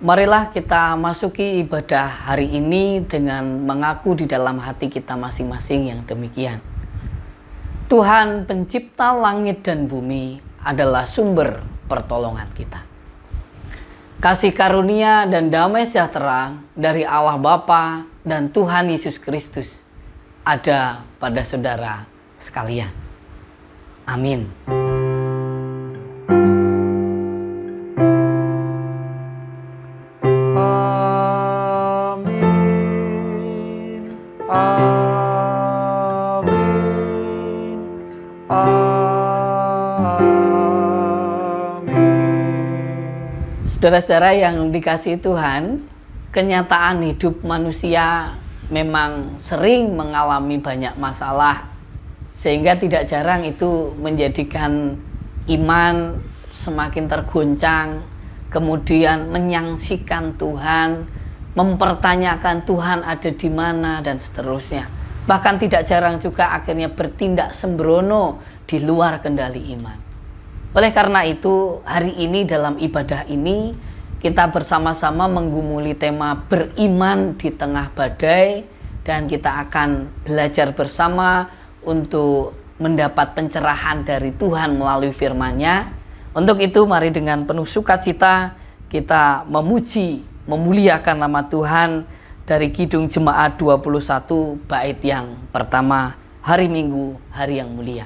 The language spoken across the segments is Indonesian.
Marilah kita masuki ibadah hari ini dengan mengaku di dalam hati kita masing-masing yang demikian. Tuhan pencipta langit dan bumi adalah sumber pertolongan kita. Kasih karunia dan damai sejahtera dari Allah Bapa dan Tuhan Yesus Kristus ada pada saudara sekalian. Amin. Saudara-saudara yang dikasihi Tuhan, kenyataan hidup manusia memang sering mengalami banyak masalah, sehingga tidak jarang itu menjadikan iman semakin tergoncang, kemudian menyangsikan Tuhan, mempertanyakan Tuhan ada di mana, dan seterusnya. Bahkan tidak jarang juga akhirnya bertindak sembrono di luar kendali iman. Oleh karena itu, hari ini dalam ibadah ini kita bersama-sama menggumuli tema beriman di tengah badai, dan kita akan belajar bersama untuk mendapat pencerahan dari Tuhan melalui firman-Nya. Untuk itu mari dengan penuh sukacita kita memuji, memuliakan nama Tuhan dari Kidung Jemaat 21 bait yang pertama, hari Minggu, hari yang mulia.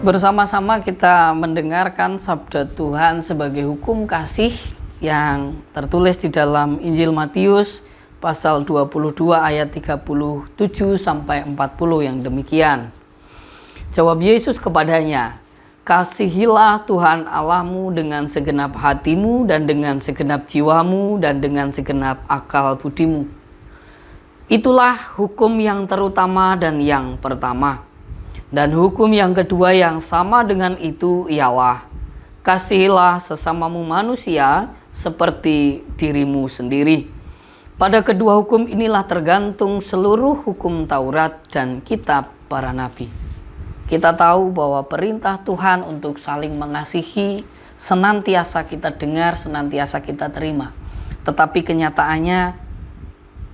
Bersama-sama kita mendengarkan sabda Tuhan sebagai hukum kasih yang tertulis di dalam Injil Matius pasal 22 ayat 37 sampai 40 yang demikian. Jawab Yesus kepadanya, "Kasihilah Tuhan Allahmu dengan segenap hatimu dan dengan segenap jiwamu dan dengan segenap akal budimu. Itulah hukum yang terutama dan yang pertama. Dan hukum yang kedua yang sama dengan itu ialah, kasihilah sesamamu manusia seperti dirimu sendiri. Pada kedua hukum inilah tergantung seluruh hukum Taurat dan kitab para nabi." Kita tahu bahwa perintah Tuhan untuk saling mengasihi senantiasa kita dengar, senantiasa kita terima. Tetapi kenyataannya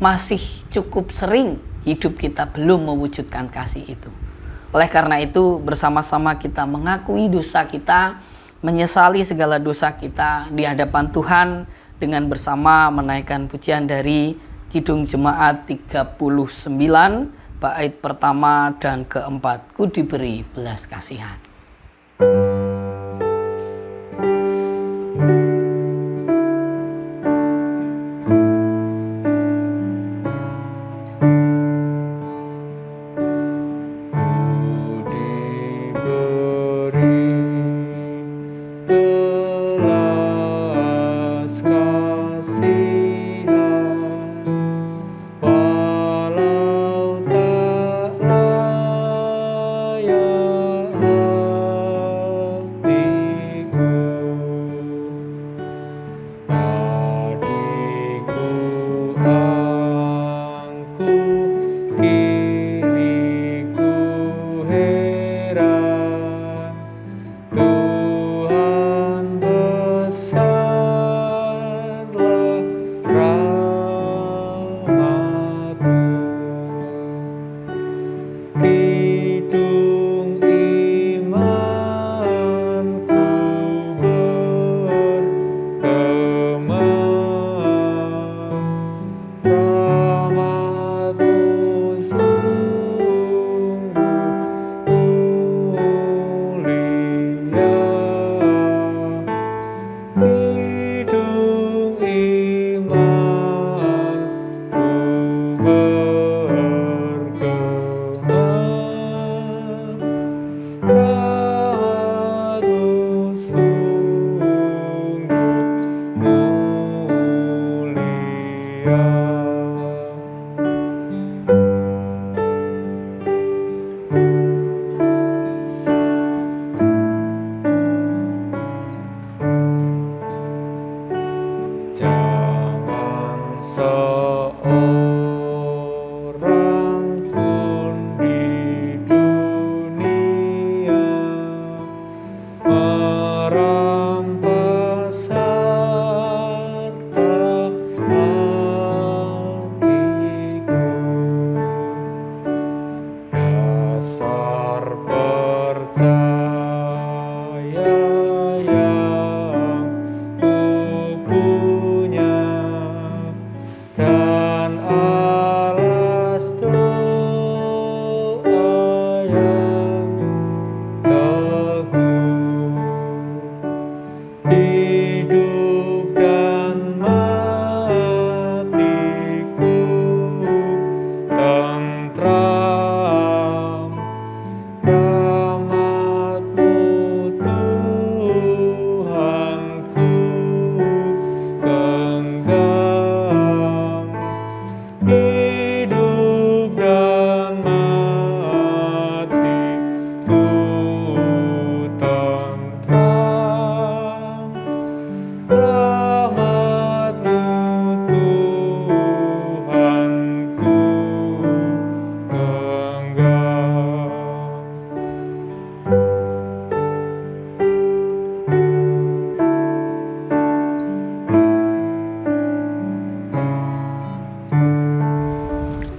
masih cukup sering hidup kita belum mewujudkan kasih itu. Oleh karena itu, bersama-sama kita mengakui dosa kita, menyesali segala dosa kita di hadapan Tuhan dengan bersama menaikkan pujian dari Kidung Jemaat 39 bait pertama dan keempat, Ku diberi belas kasihan.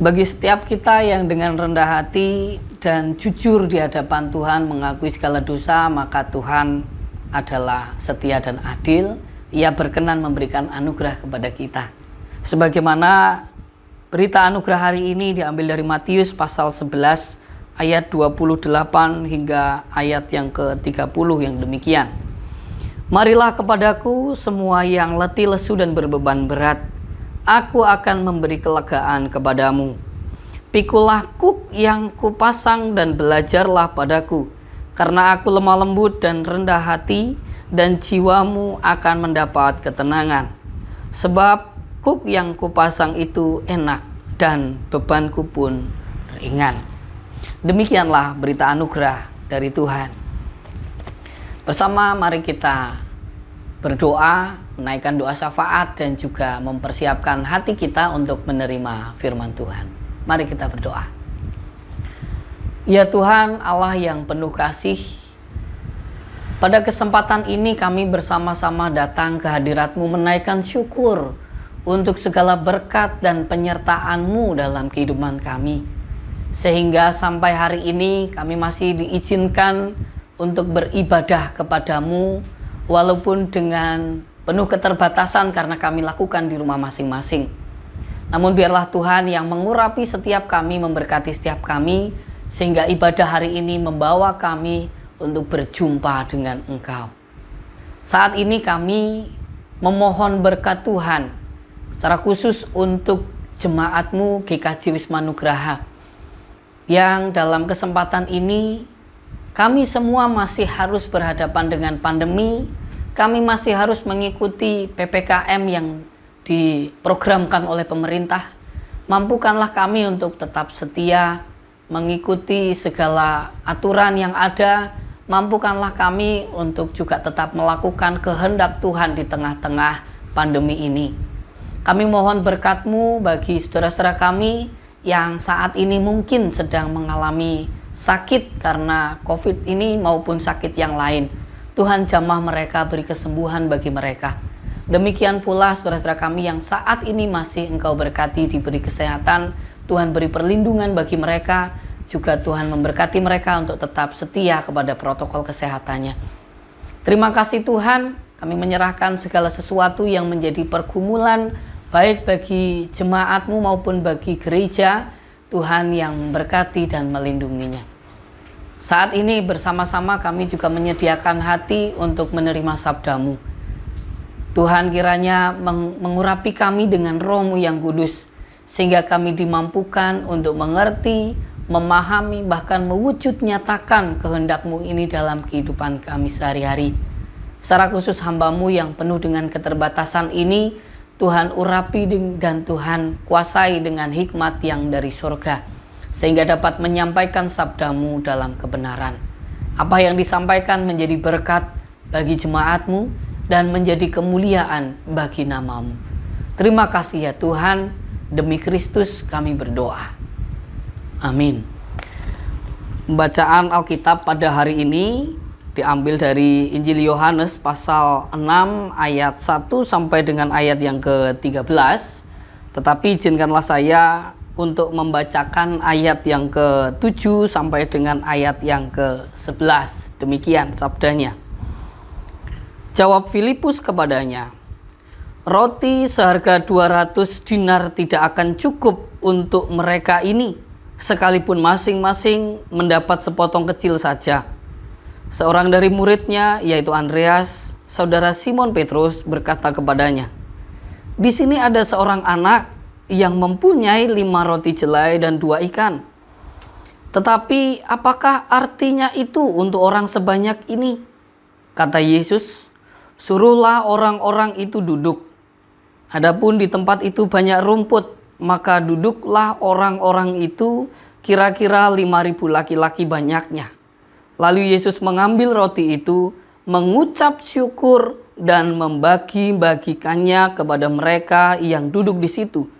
Bagi setiap kita yang dengan rendah hati dan jujur di hadapan Tuhan mengakui segala dosa, maka Tuhan adalah setia dan adil. Ia berkenan memberikan anugerah kepada kita. Sebagaimana berita anugerah hari ini diambil dari Matius pasal 11 ayat 28 hingga ayat yang ke-30 yang demikian. Marilah kepadaku semua yang letih lesu dan berbeban berat, aku akan memberi kelegaan kepadamu. Pikulah kuk yang kupasang dan belajarlah padaku, karena aku lemah lembut dan rendah hati, dan jiwamu akan mendapat ketenangan. Sebab kuk yang kupasang itu enak dan bebanku pun ringan. Demikianlah berita anugerah dari Tuhan. Bersama mari kita berdoa, menaikkan doa syafaat dan juga mempersiapkan hati kita untuk menerima firman Tuhan. Mari kita berdoa. Ya Tuhan Allah yang penuh kasih, pada kesempatan ini kami bersama-sama datang ke hadirat-Mu menaikkan syukur untuk segala berkat dan penyertaan-Mu dalam kehidupan kami. Sehingga sampai hari ini kami masih diizinkan untuk beribadah kepadamu, walaupun dengan penuh keterbatasan karena kami lakukan di rumah masing-masing. Namun biarlah Tuhan yang mengurapi setiap kami, memberkati setiap kami, sehingga ibadah hari ini membawa kami untuk berjumpa dengan Engkau. Saat ini kami memohon berkat Tuhan, secara khusus untuk jemaat-Mu GKJ Wisma Nugraha, yang dalam kesempatan ini kami semua masih harus berhadapan dengan pandemi. Kami masih harus mengikuti PPKM yang diprogramkan oleh pemerintah. Mampukanlah kami untuk tetap setia mengikuti segala aturan yang ada. Mampukanlah kami untuk juga tetap melakukan kehendak Tuhan di tengah-tengah pandemi ini. Kami mohon berkat-Mu bagi saudara-saudara kami yang saat ini mungkin sedang mengalami sakit karena COVID ini maupun sakit yang lain. Tuhan jamah mereka, beri kesembuhan bagi mereka. Demikian pula saudara-saudara kami yang saat ini masih Engkau berkati, diberi kesehatan. Tuhan beri perlindungan bagi mereka. Juga Tuhan memberkati mereka untuk tetap setia kepada protokol kesehatannya. Terima kasih Tuhan, kami menyerahkan segala sesuatu yang menjadi pergumulan baik bagi jemaat-Mu maupun bagi gereja. Tuhan yang memberkati dan melindunginya. Saat ini bersama-sama kami juga menyediakan hati untuk menerima sabda-Mu. Tuhan kiranya mengurapi kami dengan Roh-Mu yang kudus, sehingga kami dimampukan untuk mengerti, memahami, bahkan mewujud nyatakan kehendak-Mu ini dalam kehidupan kami sehari-hari. Secara khusus hamba-Mu yang penuh dengan keterbatasan ini, Tuhan urapi dan Tuhan kuasai dengan hikmat yang dari surga, sehingga dapat menyampaikan sabda-Mu dalam kebenaran. Apa yang disampaikan menjadi berkat bagi jemaat-Mu dan menjadi kemuliaan bagi nama-Mu. Terima kasih ya Tuhan, demi Kristus kami berdoa. Amin. Bacaan Alkitab pada hari ini diambil dari Injil Yohanes pasal 6 ayat 1 sampai dengan ayat yang ke-13. Tetapi izinkanlah saya untuk membacakan ayat yang ke-7 sampai dengan ayat yang ke-11. Demikian sabdanya. Jawab Filipus kepadanya, roti seharga 200 dinar tidak akan cukup untuk mereka ini, sekalipun masing-masing mendapat sepotong kecil saja. Seorang dari muridnya, yaitu Andreas, saudara Simon Petrus, berkata kepadanya, di sini ada seorang anak yang mempunyai 5 roti jelai dan 2 ikan. Tetapi apakah artinya itu untuk orang sebanyak ini? Kata Yesus, suruhlah orang-orang itu duduk. Adapun di tempat itu banyak rumput, maka duduklah orang-orang itu, kira-kira 5.000 laki-laki banyaknya. Lalu Yesus mengambil roti itu, mengucap syukur dan membagi-bagikannya kepada mereka yang duduk di situ.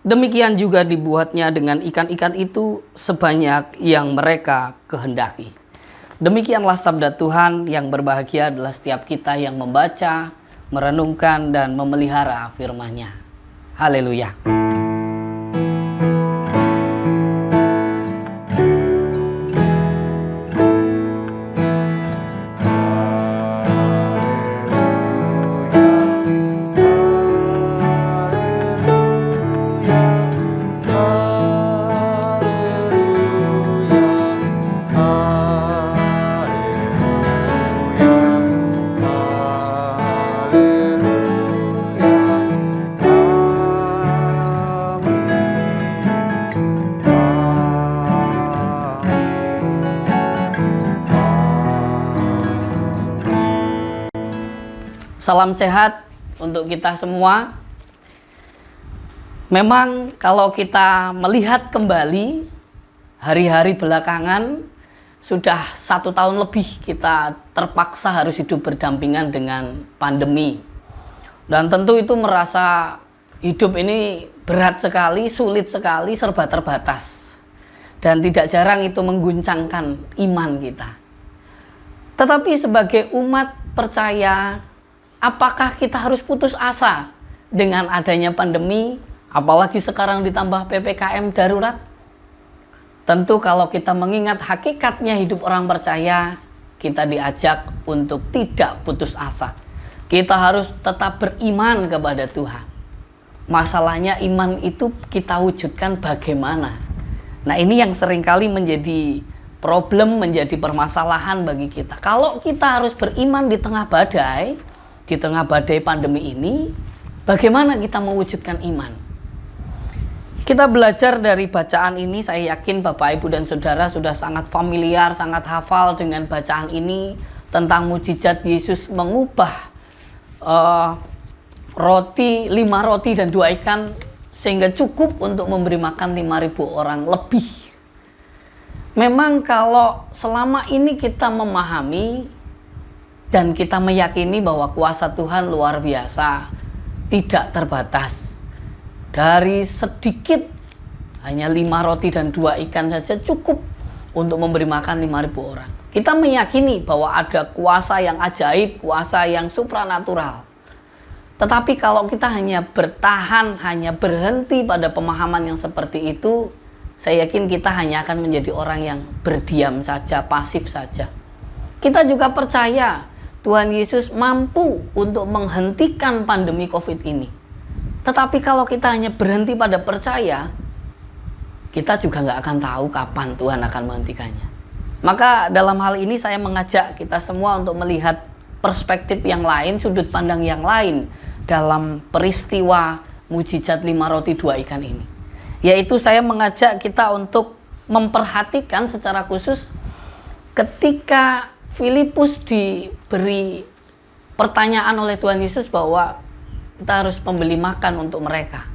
Demikian juga dibuatnya dengan ikan-ikan itu sebanyak yang mereka kehendaki. Demikianlah sabda Tuhan. Yang berbahagia adalah setiap kita yang membaca, merenungkan, dan memelihara firman-Nya. Haleluya. Salam sehat untuk kita semua. Memang kalau kita melihat kembali hari-hari belakangan, sudah 1 tahun lebih kita terpaksa harus hidup berdampingan dengan pandemi. Dan tentu itu merasa hidup ini berat sekali, sulit sekali, serba terbatas. Dan tidak jarang itu mengguncangkan iman kita. Tetapi sebagai umat percaya, apakah kita harus putus asa dengan adanya pandemi, apalagi sekarang ditambah PPKM darurat? Tentu kalau kita mengingat hakikatnya hidup orang percaya, kita diajak untuk tidak putus asa. Kita harus tetap beriman kepada Tuhan. Masalahnya iman itu kita wujudkan bagaimana? Nah, ini yang seringkali menjadi problem, menjadi permasalahan bagi kita. Kalau kita harus beriman di tengah badai pandemi ini, bagaimana kita mewujudkan iman? Kita belajar dari bacaan ini, saya yakin Bapak, Ibu, dan Saudara sudah sangat familiar, sangat hafal dengan bacaan ini tentang mukjizat Yesus mengubah 5 roti dan 2 ikan sehingga cukup untuk memberi makan 5.000 orang lebih. Memang kalau selama ini kita memahami dan kita meyakini bahwa kuasa Tuhan luar biasa, tidak terbatas. Dari sedikit, hanya 5 roti dan 2 ikan saja cukup untuk memberi makan 5.000 orang. Kita meyakini bahwa ada kuasa yang ajaib, kuasa yang supranatural. Tetapi kalau kita hanya bertahan, hanya berhenti pada pemahaman yang seperti itu, saya yakin kita hanya akan menjadi orang yang berdiam saja, pasif saja. Kita juga percaya Tuhan Yesus mampu untuk menghentikan pandemi COVID ini. Tetapi kalau kita hanya berhenti pada percaya, kita juga nggak akan tahu kapan Tuhan akan menghentikannya. Maka dalam hal ini saya mengajak kita semua untuk melihat perspektif yang lain, sudut pandang yang lain dalam peristiwa mukjizat 5 roti 2 ikan ini. Yaitu saya mengajak kita untuk memperhatikan secara khusus ketika Filipus diberi pertanyaan oleh Tuhan Yesus bahwa kita harus membeli makan untuk mereka.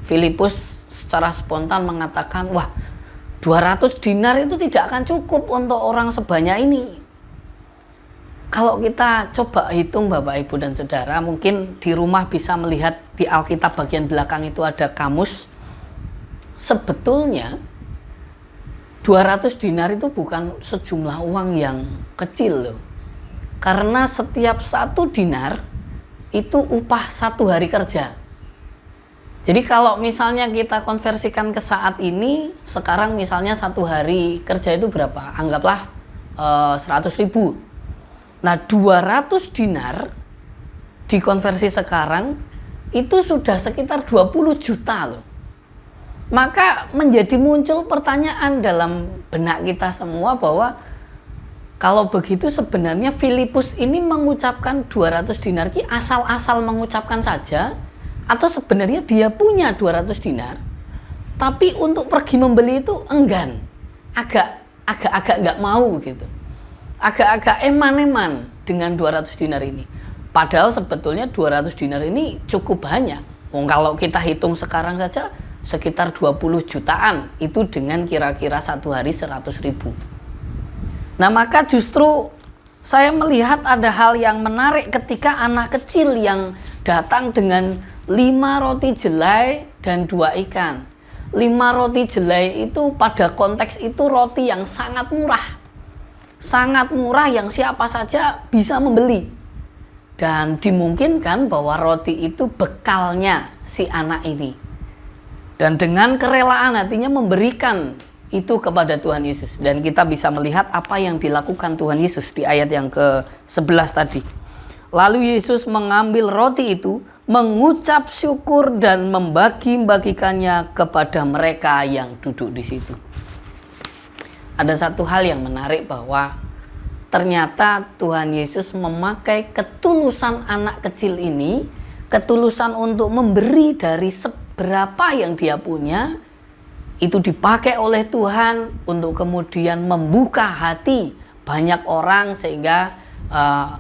Filipus secara spontan mengatakan, wah, 200 dinar itu tidak akan cukup untuk orang sebanyak ini. Kalau kita coba hitung Bapak, Ibu, dan Saudara, mungkin di rumah bisa melihat di Alkitab bagian belakang itu ada kamus. Sebetulnya 200 dinar itu bukan sejumlah uang yang kecil loh. Karena setiap 1 dinar itu upah 1 hari kerja. Jadi kalau misalnya kita konversikan ke saat ini, sekarang misalnya 1 hari kerja itu berapa? Anggaplah 100.000. Nah, 200 dinar dikonversi sekarang itu sudah sekitar 20 juta loh. Maka menjadi muncul pertanyaan dalam benak kita semua bahwa kalau begitu sebenarnya Filipus ini mengucapkan 200 dinar ki asal-asal mengucapkan saja, atau sebenarnya dia punya 200 dinar tapi untuk pergi membeli itu enggan, agak nggak mau gitu, agak eman-eman dengan 200 dinar ini. Padahal sebetulnya 200 dinar ini cukup banyak. Kalau kita hitung sekarang saja sekitar 20 jutaan, itu dengan kira-kira 1 hari 100.000. Nah, maka justru saya melihat ada hal yang menarik ketika anak kecil yang datang dengan 5 roti jelai dan 2 ikan. 5 roti jelai itu pada konteks itu roti yang sangat murah. Sangat murah yang siapa saja bisa membeli. Dan dimungkinkan bahwa roti itu bekalnya si anak ini. Dan dengan kerelaan hatinya memberikan itu kepada Tuhan Yesus. Dan kita bisa melihat apa yang dilakukan Tuhan Yesus di ayat yang ke-11 tadi. Lalu Yesus mengambil roti itu, mengucap syukur dan membagi-bagikannya kepada mereka yang duduk di situ. Ada satu hal yang menarik bahwa ternyata Tuhan Yesus memakai ketulusan anak kecil ini, ketulusan untuk memberi dari berapa yang dia punya, itu dipakai oleh Tuhan untuk kemudian membuka hati banyak orang sehingga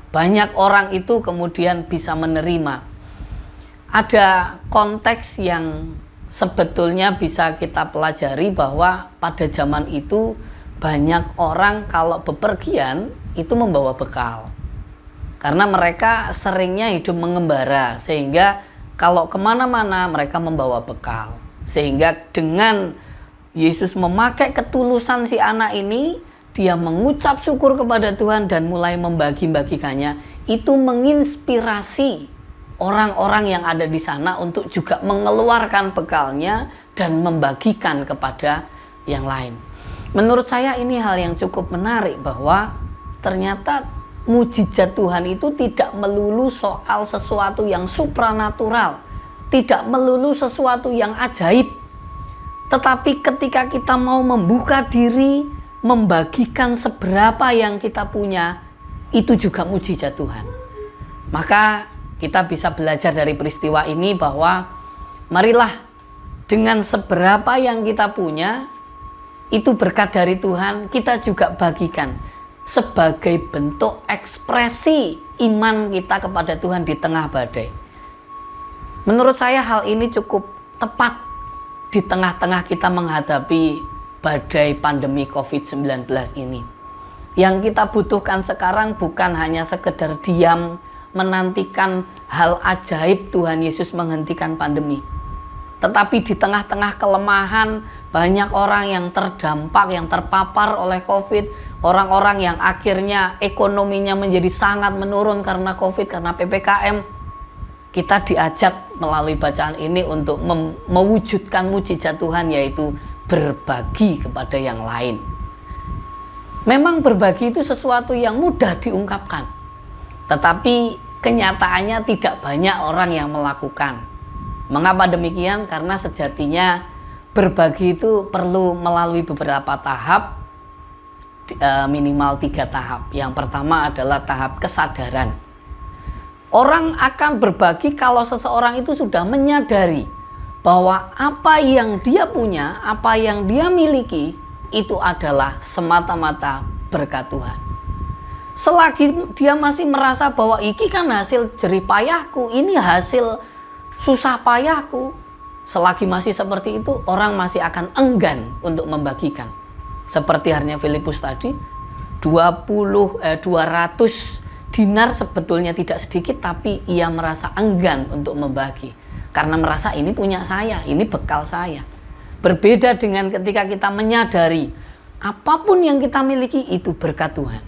banyak orang itu kemudian bisa menerima. Ada konteks yang sebetulnya bisa kita pelajari bahwa pada zaman itu banyak orang kalau bepergian itu membawa bekal. Karena mereka seringnya hidup mengembara, sehingga kalau kemana-mana mereka membawa bekal. Sehingga dengan Yesus memakai ketulusan si anak ini, dia mengucap syukur kepada Tuhan dan mulai membagi-bagikannya. Itu menginspirasi orang-orang yang ada di sana untuk juga mengeluarkan bekalnya dan membagikan kepada yang lain. Menurut saya ini hal yang cukup menarik, bahwa ternyata mujizat Tuhan itu tidak melulu soal sesuatu yang supranatural, tidak melulu sesuatu yang ajaib. Tetapi ketika kita mau membuka diri, membagikan seberapa yang kita punya, itu juga mujizat Tuhan. Maka kita bisa belajar dari peristiwa ini bahwa marilah dengan seberapa yang kita punya, itu berkat dari Tuhan, kita juga bagikan sebagai bentuk ekspresi iman kita kepada Tuhan di tengah badai. Menurut saya hal ini cukup tepat di tengah-tengah kita menghadapi badai pandemi COVID-19 ini. Yang kita butuhkan sekarang bukan hanya sekedar diam menantikan hal ajaib Tuhan Yesus menghentikan pandemi. Tetapi di tengah-tengah kelemahan, banyak orang yang terdampak, yang terpapar oleh COVID, orang-orang yang akhirnya ekonominya menjadi sangat menurun karena COVID, karena PPKM. Kita diajak melalui bacaan ini untuk mewujudkan mujizat Tuhan, yaitu berbagi kepada yang lain. Memang berbagi itu sesuatu yang mudah diungkapkan, tetapi kenyataannya tidak banyak orang yang melakukan. Mengapa demikian? Karena sejatinya berbagi itu perlu melalui beberapa tahap, minimal 3 tahap. Yang pertama adalah tahap kesadaran. Orang akan berbagi kalau seseorang itu sudah menyadari bahwa apa yang dia punya, apa yang dia miliki, itu adalah semata-mata berkat Tuhan. Selagi dia masih merasa bahwa iki kan hasil jerih payahku, ini hasil susah payahku, selagi masih seperti itu, orang masih akan enggan untuk membagikan. Seperti halnya Filipus tadi, 200 dinar sebetulnya tidak sedikit, tapi ia merasa enggan untuk membagi. Karena merasa ini punya saya, ini bekal saya. Berbeda dengan ketika kita menyadari apapun yang kita miliki itu berkat Tuhan,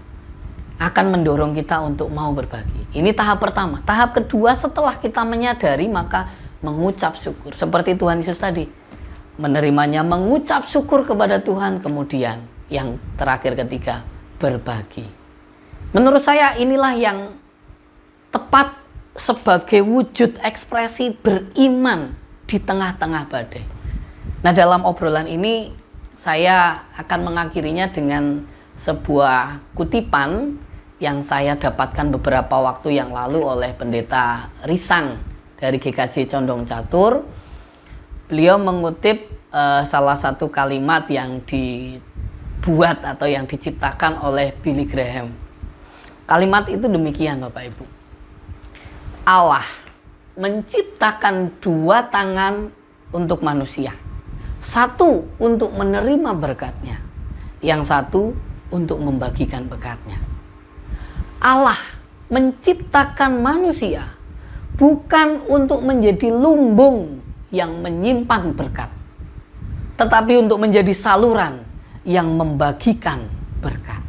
akan mendorong kita untuk mau berbagi. Ini tahap pertama. Tahap kedua, setelah kita menyadari, maka mengucap syukur. Seperti Tuhan Yesus tadi, menerimanya, mengucap syukur kepada Tuhan. Kemudian yang terakhir ketiga, berbagi. Menurut saya inilah yang tepat sebagai wujud ekspresi beriman di tengah-tengah badai. Nah, dalam obrolan ini saya akan mengakhirinya dengan sebuah kutipan yang saya dapatkan beberapa waktu yang lalu oleh Pendeta Risang dari GKJ Condong Catur. Beliau mengutip salah satu kalimat yang dibuat atau yang diciptakan oleh Billy Graham. Kalimat itu demikian, Bapak Ibu. Allah menciptakan 2 tangan untuk manusia. 1 untuk menerima berkatnya, yang 1 untuk membagikan berkatnya. Allah menciptakan manusia bukan untuk menjadi lumbung yang menyimpan berkat, tetapi untuk menjadi saluran yang membagikan berkat.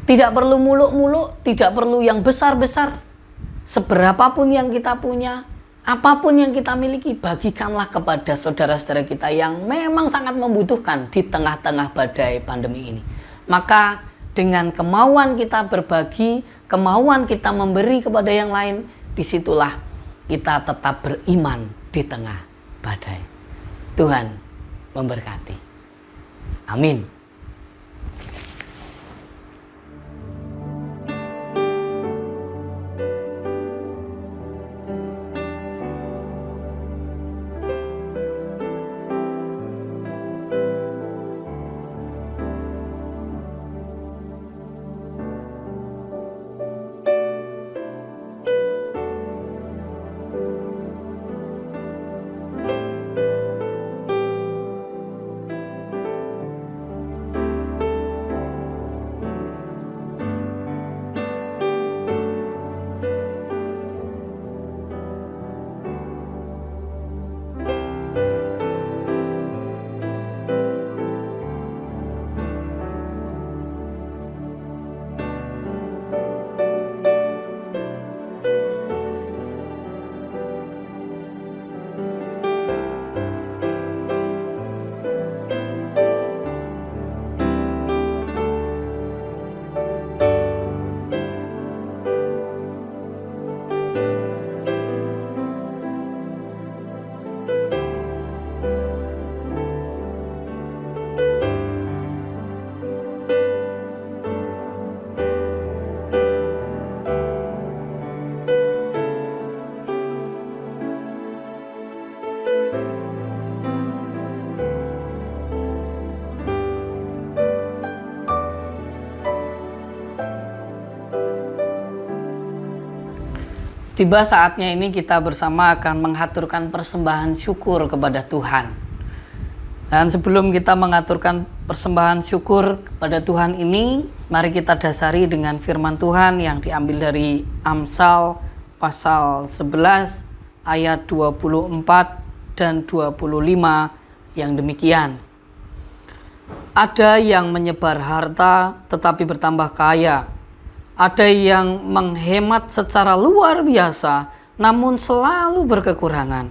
Tidak perlu muluk-muluk, tidak perlu yang besar-besar. Seberapapun yang kita punya, apapun yang kita miliki, bagikanlah kepada saudara-saudara kita yang memang sangat membutuhkan di tengah-tengah badai pandemi ini. Maka dengan kemauan kita berbagi, kemauan kita memberi kepada yang lain, disitulah kita tetap beriman di tengah badai. Tuhan memberkati. Amin. Tiba saatnya ini kita bersama akan menghaturkan persembahan syukur kepada Tuhan. Dan sebelum kita mengaturkan persembahan syukur kepada Tuhan ini, mari kita dasari dengan firman Tuhan yang diambil dari Amsal pasal 11 ayat 24 dan 25 yang demikian. Ada yang menyebar harta tetapi bertambah kaya. Ada yang menghemat secara luar biasa, namun selalu berkekurangan.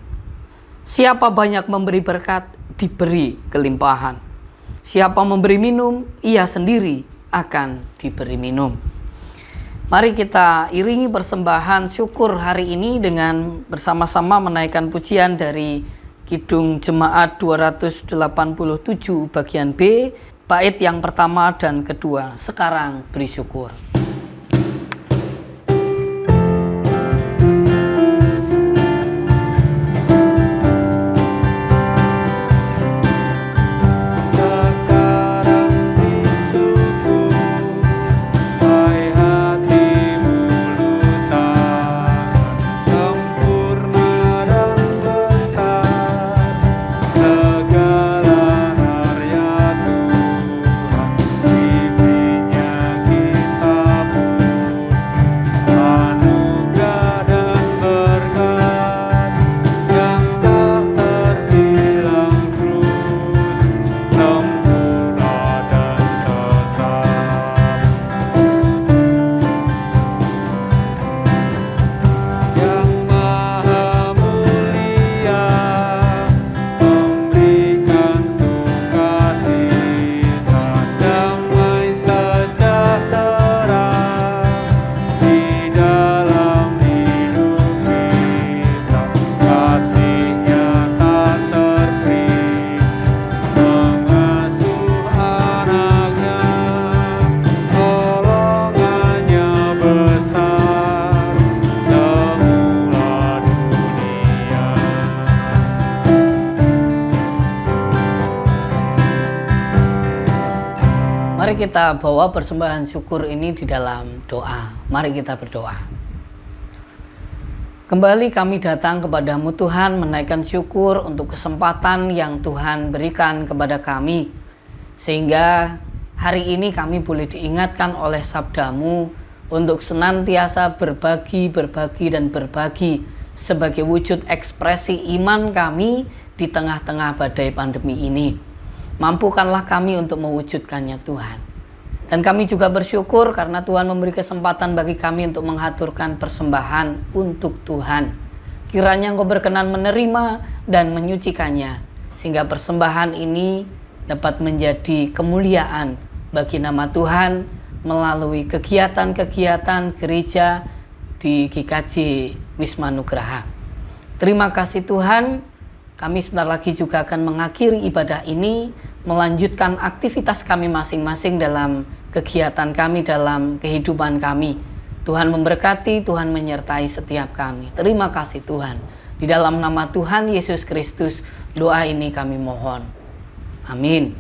Siapa banyak memberi berkat, diberi kelimpahan. Siapa memberi minum, ia sendiri akan diberi minum. Mari kita iringi persembahan syukur hari ini dengan bersama-sama menaikkan pujian dari Kidung Jemaat 287 bagian B, bait yang pertama dan kedua. Sekarang beri syukur. Mari kita bawa persembahan syukur ini di dalam doa. Mari kita berdoa. Kembali kami datang kepadamu Tuhan, menaikkan syukur untuk kesempatan yang Tuhan berikan kepada kami. Sehingga hari ini kami boleh diingatkan oleh sabdamu untuk senantiasa berbagi sebagai wujud ekspresi iman kami di tengah-tengah badai pandemi ini. Mampukanlah kami untuk mewujudkannya Tuhan. Dan kami juga bersyukur karena Tuhan memberi kesempatan bagi kami untuk menghaturkan persembahan untuk Tuhan. Kiranya Engkau berkenan menerima dan menyucikannya, sehingga persembahan ini dapat menjadi kemuliaan bagi nama Tuhan melalui kegiatan-kegiatan gereja di GKJ Wisma Nugraha. Terima kasih Tuhan. Kami sebentar lagi juga akan mengakhiri ibadah ini, melanjutkan aktivitas kami masing-masing dalam kegiatan kami, dalam kehidupan kami. Tuhan memberkati, Tuhan menyertai setiap kami. Terima kasih Tuhan. Di dalam nama Tuhan Yesus Kristus, doa ini kami mohon. Amin.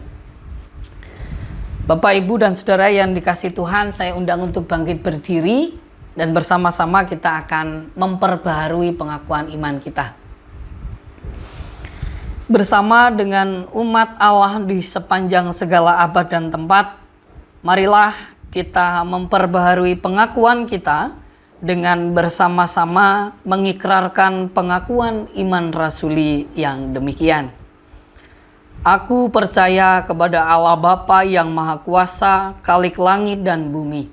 Bapak, Ibu, dan Saudara yang dikasihi Tuhan, saya undang untuk bangkit berdiri dan bersama-sama kita akan memperbaharui pengakuan iman kita. Bersama dengan umat Allah di sepanjang segala abad dan tempat, marilah kita memperbaharui pengakuan kita dengan bersama-sama mengikrarkan pengakuan iman rasuli yang demikian. Aku percaya kepada Allah Bapa yang Maha Kuasa, Khalik langit dan bumi,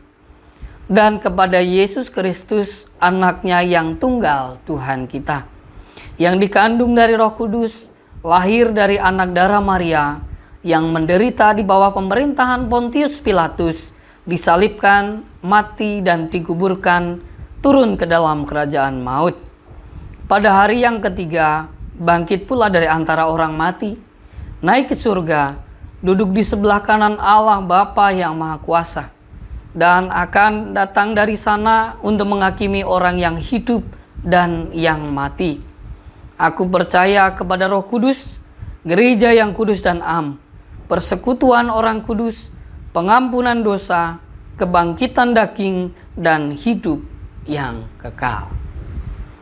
dan kepada Yesus Kristus, Anak-Nya yang tunggal Tuhan kita, yang dikandung dari Roh Kudus, lahir dari anak darah Maria, yang menderita di bawah pemerintahan Pontius Pilatus, disalibkan, mati, dan dikuburkan, turun ke dalam kerajaan maut. Pada hari yang ketiga, bangkit pula dari antara orang mati, naik ke surga, duduk di sebelah kanan Allah Bapa yang Maha Kuasa, dan akan datang dari sana untuk menghakimi orang yang hidup dan yang mati. Aku percaya kepada Roh Kudus, gereja yang kudus dan am, persekutuan orang kudus, pengampunan dosa, kebangkitan daging, dan hidup yang kekal.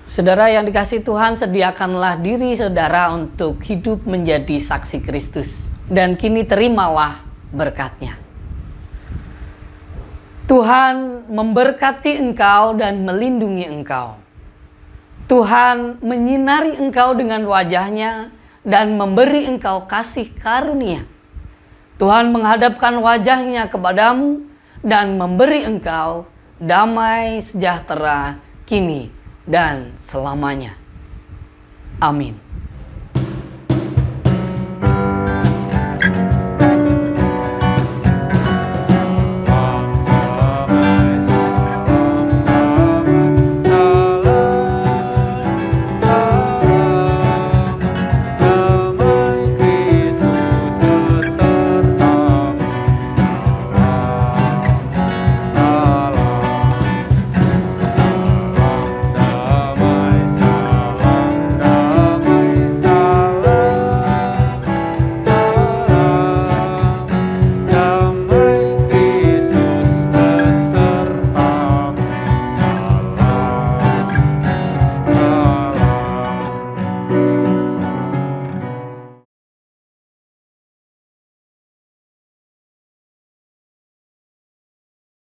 Saudara yang dikasihi Tuhan, sediakanlah diri saudara untuk hidup menjadi saksi Kristus. Dan kini terimalah berkat-Nya. Tuhan memberkati engkau dan melindungi engkau. Tuhan menyinari engkau dengan wajah-Nya dan memberi engkau kasih karunia. Tuhan menghadapkan wajah-Nya kepadamu dan memberi engkau damai sejahtera kini dan selamanya. Amin.